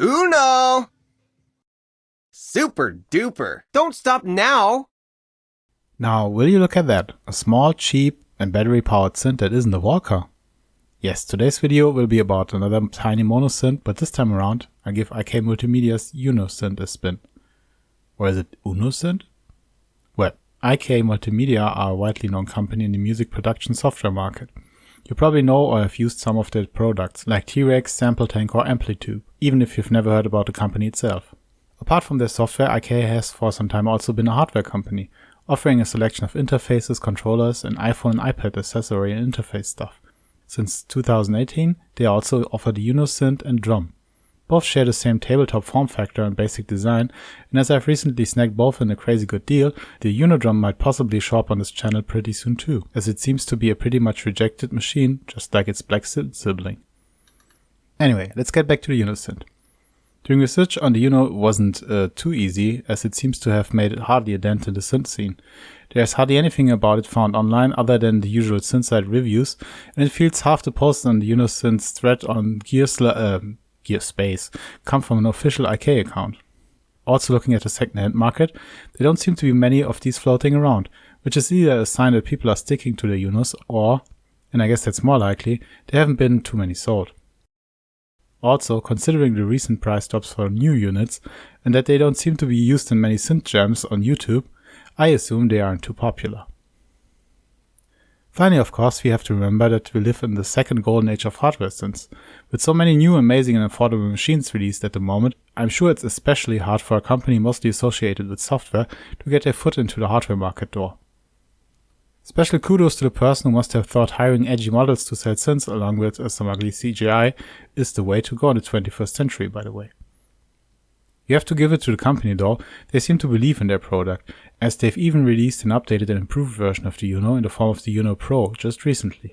Uno! Super duper. Don't stop now! Now, will you look at that? A small, cheap and battery-powered synth that isn't a Walker. Yes, today's video will be about another tiny monosynth, but this time around I give IK Multimedia's Uno Synth a spin. Or is it Uno Synth? Well, IK Multimedia are a widely known company in the music production software market. You probably know or have used some of their products, like T-Rex, Sample Tank or Amplitude, even if you've never heard about the company itself. Apart from their software, IK has for some time also been a hardware company, offering a selection of interfaces, controllers, and iPhone and iPad accessory and interface stuff. Since 2018, they also offer the Uno Synth and Drum. Both share the same tabletop form factor and basic design, and as I've recently snagged both in a crazy good deal, the Uno Drum might possibly show up on this channel pretty soon too, as it seems to be a pretty much rejected machine, just like its black sibling. Anyway, let's get back to the Uno Synth. Doing research on the Uno wasn't too easy, as it seems to have made hardly a dent in the synth scene. There's hardly anything about it found online other than the usual synth-side reviews, and it feels half the posts on the Uno Synth thread on Gearspace come from an official IK account. Also looking at the second-hand market, there don't seem to be many of these floating around, which is either a sign that people are sticking to their Unos or, and I guess that's more likely, there haven't been too many sold. Also, considering the recent price drops for new units, and that they don't seem to be used in many synth jams on YouTube, I assume they aren't too popular. Finally, of course, we have to remember that we live in the second golden age of hardware synths. With so many new, amazing and affordable machines released at the moment, I'm sure it's especially hard for a company mostly associated with software to get their foot into the hardware market door. Special kudos to the person who must have thought hiring edgy models to sell synths along with some ugly CGI is the way to go in the 21st century, by the way. You have to give it to the company though, they seem to believe in their product, as they've even released an updated and improved version of the Uno in the form of the Uno Pro just recently.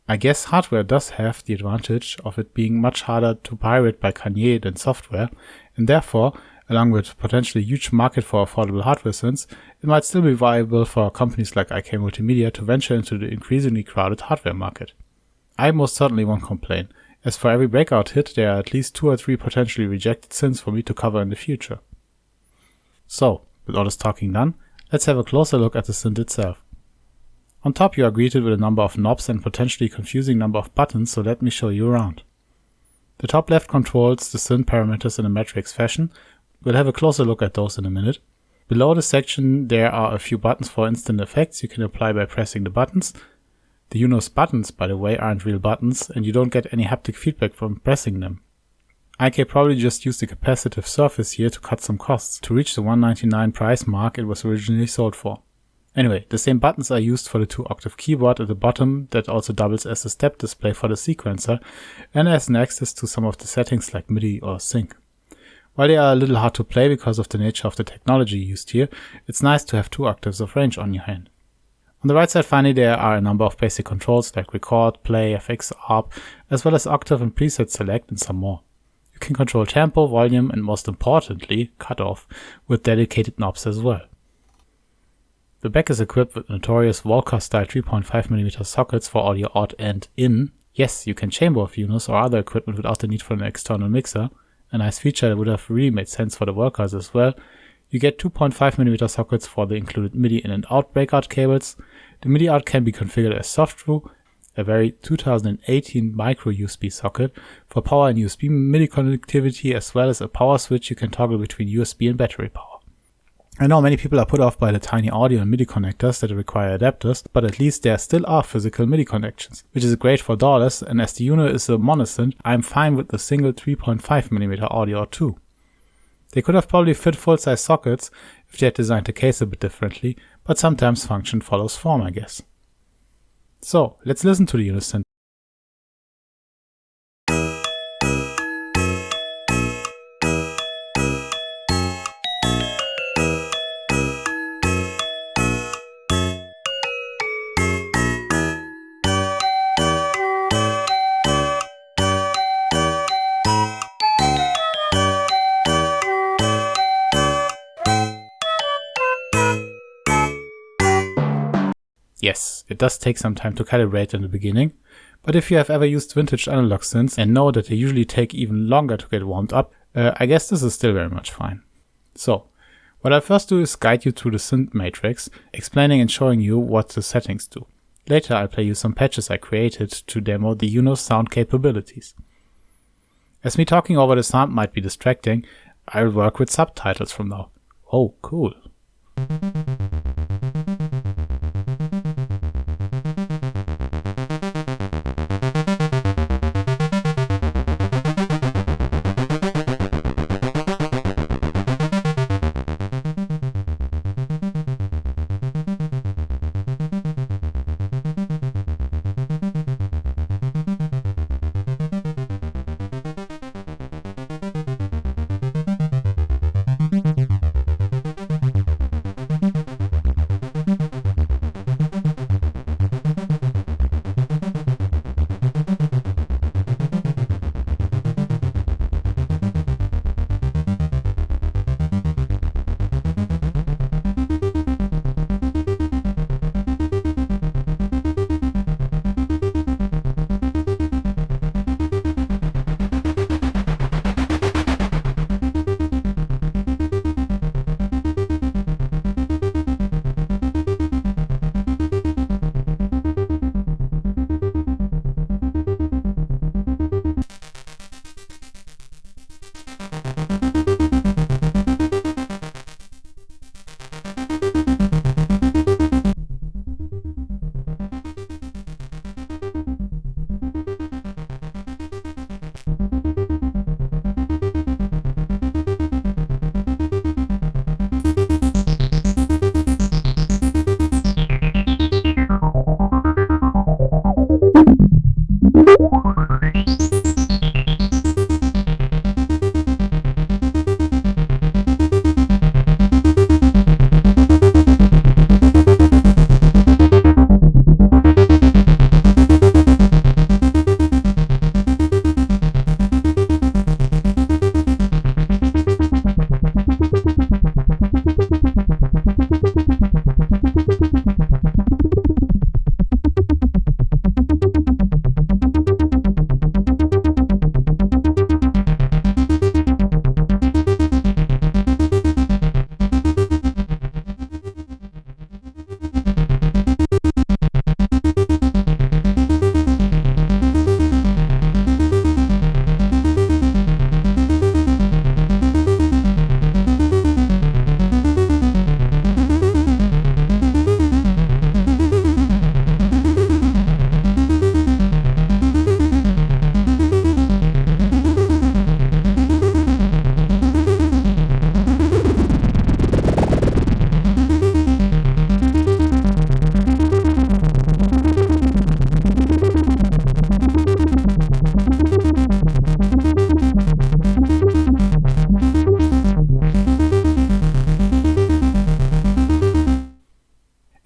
I guess hardware does have the advantage of it being much harder to pirate by Kanye than software, and therefore, along with potentially a huge market for affordable hardware synths, it might still be viable for companies like IK Multimedia to venture into the increasingly crowded hardware market. I most certainly won't complain, as for every breakout hit there are at least 2 or 3 potentially rejected synths for me to cover in the future. So, with all this talking done, let's have a closer look at the synth itself. On top you are greeted with a number of knobs and potentially confusing number of buttons, so let me show you around. The top left controls the synth parameters in a matrix fashion. We'll have a closer look at those in a minute. Below the section there are a few buttons for instant effects you can apply by pressing the buttons. The Uno's buttons, by the way, aren't real buttons and you don't get any haptic feedback from pressing them. IK probably just used a capacitive surface here to cut some costs to reach the $199 price mark it was originally sold for. Anyway, the same buttons are used for the 2-octave keyboard at the bottom that also doubles as a step display for the sequencer and as an access to some of the settings like MIDI or sync. While they are a little hard to play because of the nature of the technology used here, it's nice to have 2 octaves of range on your hand. On the right side finally there are a number of basic controls like record, play, FX, ARP, as well as octave and preset select and some more. You can control tempo, volume and most importantly, cutoff, with dedicated knobs as well. The back is equipped with notorious Walker style 3.5mm sockets for audio out and in. Yes, you can chamber off Unos or other equipment without the need for an external mixer. A nice feature that would have really made sense for the Walkers as well. You get 2.5mm sockets for the included MIDI in and out breakout cables. The MIDI out can be configured as soft through, a very 2018 micro USB socket for power and USB MIDI connectivity, as well as a power switch you can toggle between USB and battery power. I know many people are put off by the tiny audio and MIDI connectors that require adapters, but at least there still are physical MIDI connections, which is great for dollars, and as the Uno is a monosynth, I'm fine with the single 3.5mm audio too. They could have probably fit full-size sockets if they had designed the case a bit differently, but sometimes function follows form, I guess. So, let's listen to the Uno synth. Yes, it does take some time to calibrate in the beginning, but if you have ever used vintage analog synths and know that they usually take even longer to get warmed up, I guess this is still very much fine. So, what I'll first do is guide you through the synth matrix, explaining and showing you what the settings do. Later I'll play you some patches I created to demo the Uno sound capabilities. As me talking over the sound might be distracting, I'll work with subtitles from now. Oh, cool.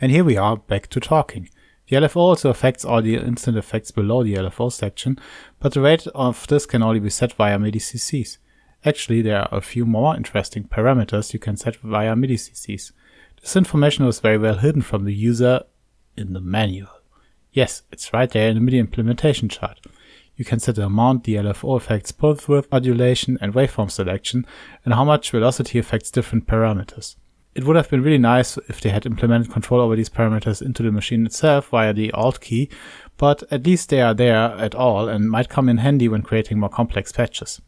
And here we are back to talking. The LFO also affects all the instant effects below the LFO section, but the rate of this can only be set via MIDI CCs. Actually, there are a few more interesting parameters you can set via MIDI CCs. This information was very well hidden from the user in the manual. Yes, it's right there in the MIDI implementation chart. You can set the amount the LFO affects both with modulation and waveform selection, and how much velocity affects different parameters. It would have been really nice if they had implemented control over these parameters into the machine itself via the Alt key, but at least they are there at all and might come in handy when creating more complex patches.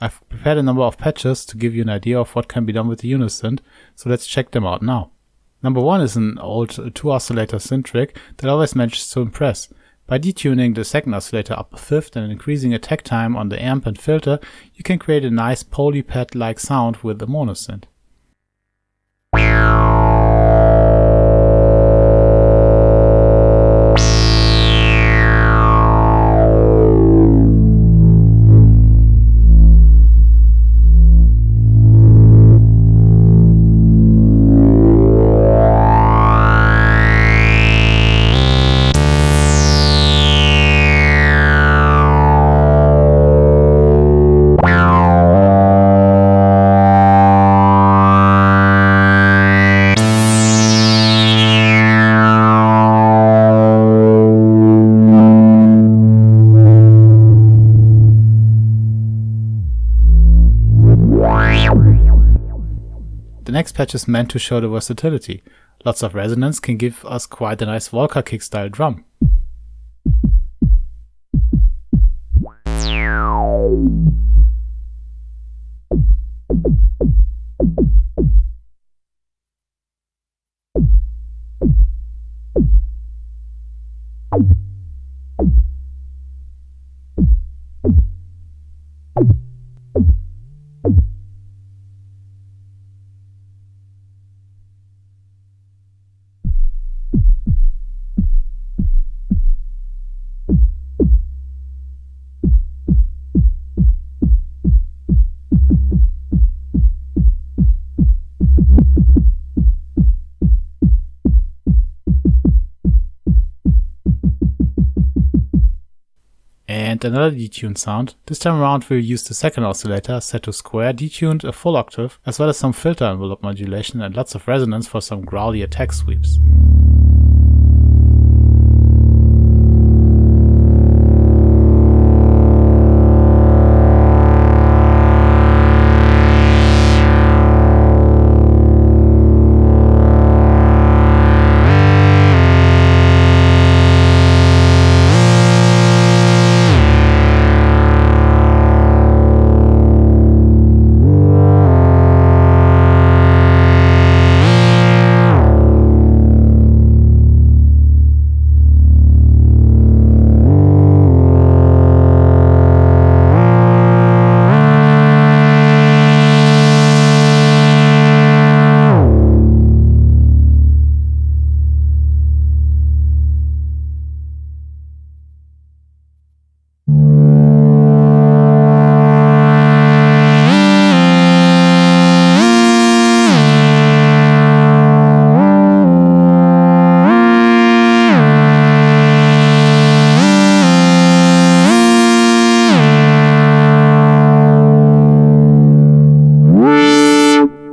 I've prepared a number of patches to give you an idea of what can be done with the Uno Synth, so let's check them out now. Number one is an old 2-oscillator synth trick that always manages to impress. By detuning the second oscillator up a fifth and increasing attack time on the amp and filter, you can create a nice polypad-like sound with the monosynth. next patch is meant to show the versatility. Lots of resonance can give us quite a nice Volca kick style drum. And another detuned sound. This time around we'll use the second oscillator set to square, detuned a full octave, as well as some filter envelope modulation and lots of resonance for some growly attack sweeps.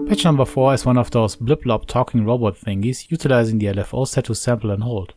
Patch number 4 is one of those blip-blob talking robot thingies utilizing the LFO set to sample and hold.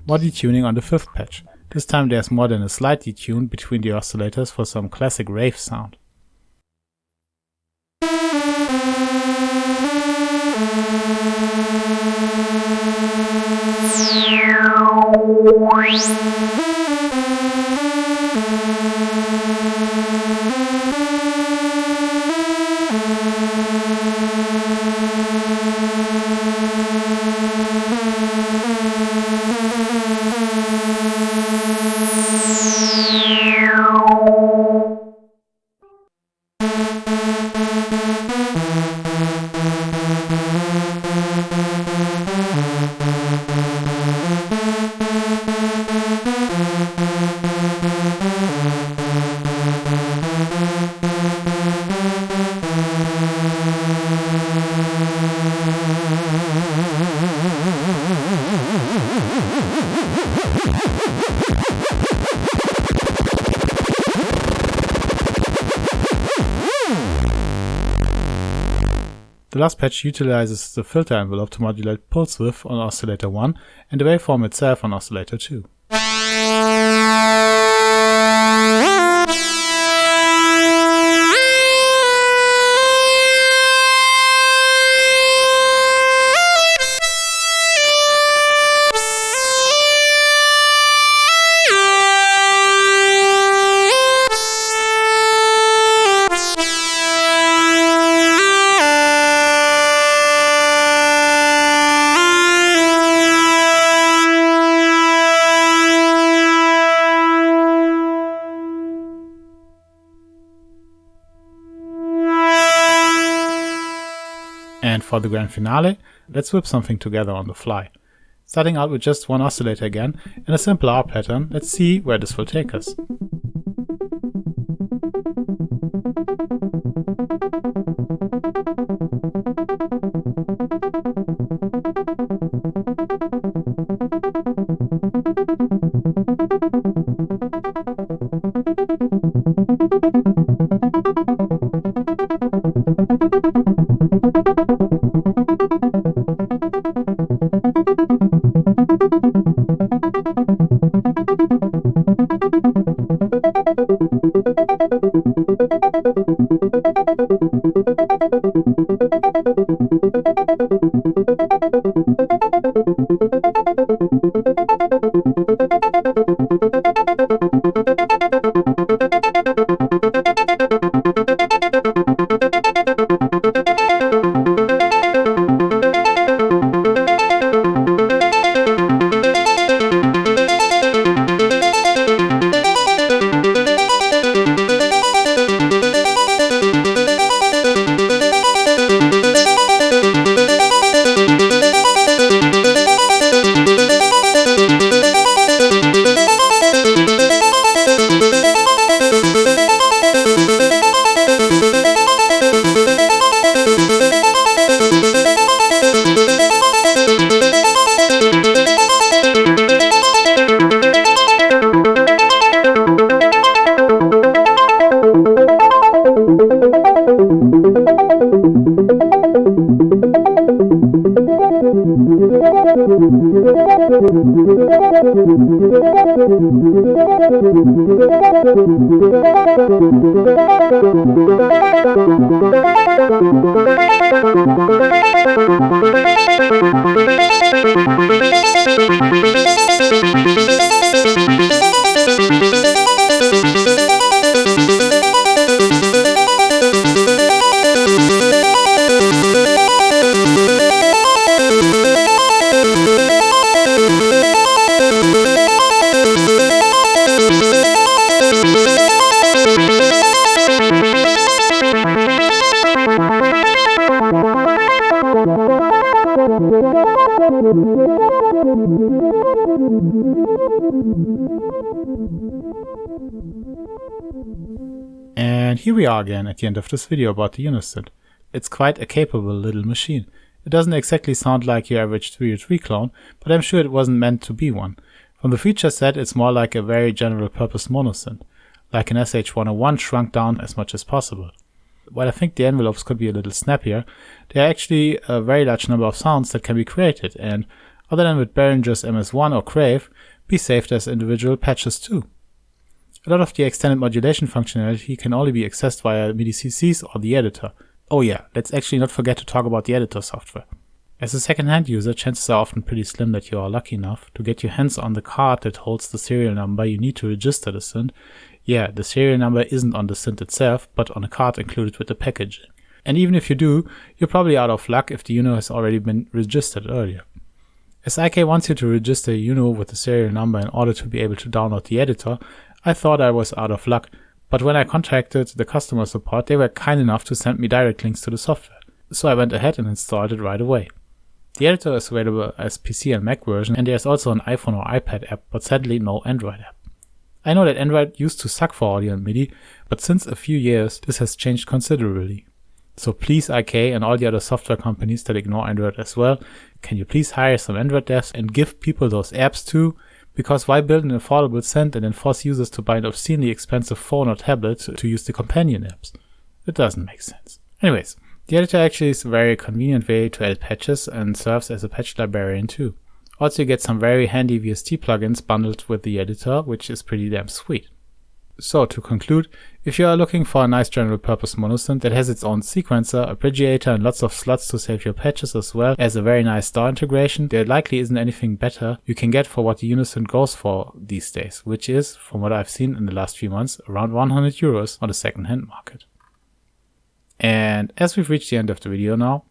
More detuning on the 5th patch. This time there's more than a slight detune between the oscillators for some classic Rave sound. The last patch utilizes the filter envelope to modulate pulse width on oscillator 1 and the waveform itself on oscillator 2. And for the grand finale, let's whip something together on the fly. Starting out with just one oscillator again and a simple R pattern, let's see where this will take us. And here we are again at the end of this video about the Uno Synth. It's quite a capable little machine. It doesn't exactly sound like your average 303 clone, but I'm sure it wasn't meant to be one. From the feature set, it's more like a very general purpose monosynth, like an SH101 shrunk down as much as possible. While I think the envelopes could be a little snappier, there are actually a very large number of sounds that can be created, and other than with Behringer's MS1 or Rave, be saved as individual patches too. A lot of the extended modulation functionality can only be accessed via MIDI CCs or the editor. Oh yeah, let's actually not forget to talk about the editor software. As a second-hand user, chances are often pretty slim that you are lucky enough to get your hands on the card that holds the serial number you need to register the synth. Yeah, the serial number isn't on the synth itself, but on a card included with the packaging. And even if you do, you're probably out of luck if the Uno has already been registered earlier. As IK wants you to register a Uno with the serial number in order to be able to download the editor, I thought I was out of luck, but when I contacted the customer support, they were kind enough to send me direct links to the software. So I went ahead and installed it right away. The editor is available as PC and Mac version, and there's also an iPhone or iPad app, but sadly no Android app. I know that Android used to suck for audio and MIDI, but since a few years this has changed considerably. So please IK and all the other software companies that ignore Android as well, can you please hire some Android devs and give people those apps too? Because why build an affordable synth and then force users to buy an obscenely expensive phone or tablet to use the companion apps? It doesn't make sense. Anyways, the editor actually is a very convenient way to edit patches and serves as a patch librarian too. Also you get some very handy VST plugins bundled with the editor, which is pretty damn sweet. So to conclude, if you are looking for a nice general purpose monosynth that has its own sequencer, apreggiator and lots of slots to save your patches as well as a very nice DAW integration, there likely isn't anything better you can get for what the Uno Synth goes for these days, which is, from what I've seen in the last few months, around 100 euros on the second-hand market. And as we've reached the end of the video now,